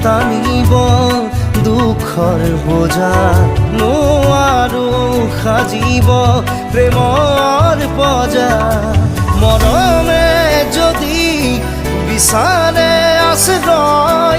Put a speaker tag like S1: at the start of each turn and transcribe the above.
S1: টানিব দুখৰ বোজা নোৱাৰো সাজিব প্ৰেমৰ পজা মৰমে যদি বিচাৰে আশ্ৰয়